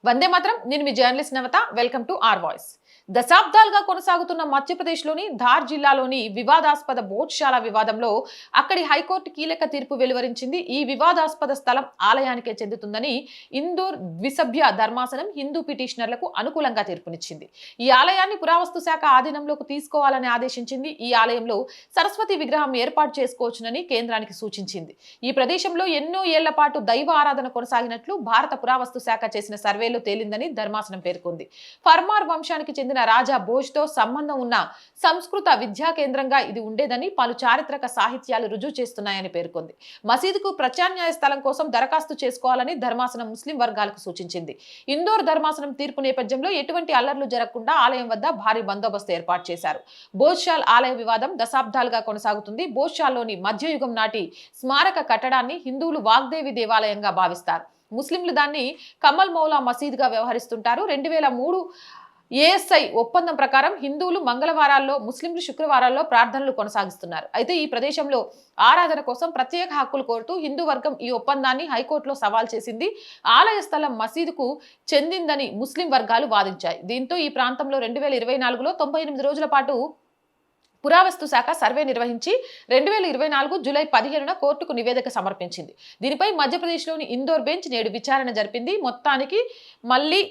వందే మాత్రం. నేను మీ journalist Navata. Welcome to our voice. దశాబ్దాలుగా కొనసాగుతున్న మధ్యప్రదేశ్లోని ధార్ జిల్లాలోని వివాదాస్పద బోట్శాల వివాదంలో అక్కడి హైకోర్టు కీలక తీర్పు వెలువరించింది. ఈ వివాదాస్పద స్థలం ఆలయానికే చెందుతుందని ఇందోర్ ద్విసభ్య ధర్మాసనం హిందూ పిటిషనర్లకు అనుకూలంగా తీర్పునిచ్చింది. ఈ ఆలయాన్ని పురావస్తు శాఖ ఆధీనంలోకి తీసుకోవాలని ఆదేశించింది. ఈ ఆలయంలో సరస్వతి విగ్రహం ఏర్పాటు చేసుకోవచ్చునని కేంద్రానికి సూచించింది. ఈ ప్రదేశంలో ఎన్నో ఏళ్ల పాటు దైవ ఆరాధన కొనసాగినట్లు భారత పురావస్తు శాఖ చేసిన సర్వేలో తేలిందని ధర్మాసనం పేర్కొంది. ఫర్మార్ వంశానికి చెందిన రాజా భోజ్తో సంబంధం ఉన్న సంస్కృత విద్యా కేంద్రంగా ఇది ఉండేదని పలు చారిత్రక సాహిత్యాలు రుజువు చేస్తున్నాయని పేర్కొంది. మసీదుకు ప్రత్యామ్నాయ స్థలం కోసం దరఖాస్తు చేసుకోవాలని ధర్మాసనం ముస్లిం వర్గాలకు సూచించింది. ఇందోర్ ధర్మాసనం తీర్పు నేపథ్యంలో ఎటువంటి అల్లర్లు జరగకుండా ఆలయం వద్ద భారీ బందోబస్తు ఏర్పాటు చేశారు. భోజ్శాల్ ఆలయ వివాదం దశాబ్దాలుగా కొనసాగుతుంది. భోజ్శాల్లోని మధ్యయుగం నాటి స్మారక కట్టడాన్ని హిందువులు వాగ్దేవి దేవాలయంగా భావిస్తారు. ముస్లింలు దాన్ని కమల్ మౌలా మసీదుగా వ్యవహరిస్తుంటారు. 2003 ఏఎస్ఐ ఒప్పందం ప్రకారం హిందువులు మంగళవారాల్లో, ముస్లింలు శుక్రవారాల్లో ప్రార్థనలు కొనసాగిస్తున్నారు. అయితే ఈ ప్రదేశంలో ఆరాధన కోసం ప్రత్యేక హక్కులు కోరుతూ హిందూ వర్గం ఈ ఒప్పందాన్ని హైకోర్టులో సవాల్ చేసింది. ఆలయ స్థలం మసీదుకు చెందిందని ముస్లిం వర్గాలు వాదించాయి. దీంతో ఈ ప్రాంతంలో 2024లో 98 రోజుల పాటు పురావస్తు శాఖ సర్వే నిర్వహించి 2024 జూలై 15న కోర్టుకు నివేదిక సమర్పించింది. దీనిపై మధ్యప్రదేశ్లోని ఇందోర్ బెంచ్ నేడు విచారణ జరిపింది. మొత్తానికి మళ్ళీ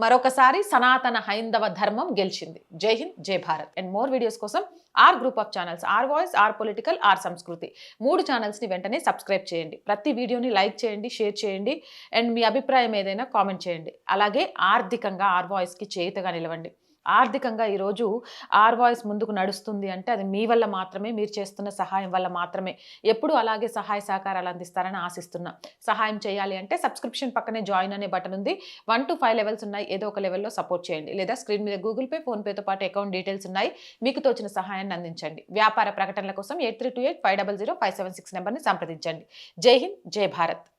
మరొకసారి సనాతన హైందవ ధర్మం గెలిచింది. జై హింద్, జై భారత్. అండ్ మోర్ వీడియోస్ కోసం R group of channels, R voice, R political, R Sanskriti 3 ఛానల్స్ని వెంటనే సబ్స్క్రైబ్ చేయండి. ప్రతి వీడియోని లైక్ చేయండి, షేర్ చేయండి. అండ్ మీ అభిప్రాయం ఏదైనా కామెంట్ చేయండి. అలాగే ఆర్థికంగా ఆర్ వాయిస్కి చేయుతగా నిలవండి. ఆర్థికంగా ఈరోజు ఆర్ వాయిస్ ముందుకు నడుస్తుంది అంటే అది మీ వల్ల మాత్రమే, మీరు చేస్తున్న సహాయం వల్ల మాత్రమే. ఎప్పుడు అలాగే సహాయ సహకారాలు అందిస్తారని ఆశిస్తున్నా. సహాయం చేయాలి అంటే సబ్స్క్రిప్షన్ పక్కనే జాయిన్ అనే బటన్ ఉంది. 1 to 5 లెవెల్స్ ఉన్నాయి. ఏదో ఒక లెవెల్లో సపోర్ట్ చేయండి. లేదా స్క్రీన్ మీద గూగుల్ పే, ఫోన్పేతో పాటు అకౌంట్ డీటెయిల్స్ ఉన్నాయి. మీకు తోచిన సహాయాన్ని అందించండి. వ్యాపార ప్రకటనల కోసం 8328500576 నెంబర్ని సంప్రదించండి. జై హింద్, జై భారత్.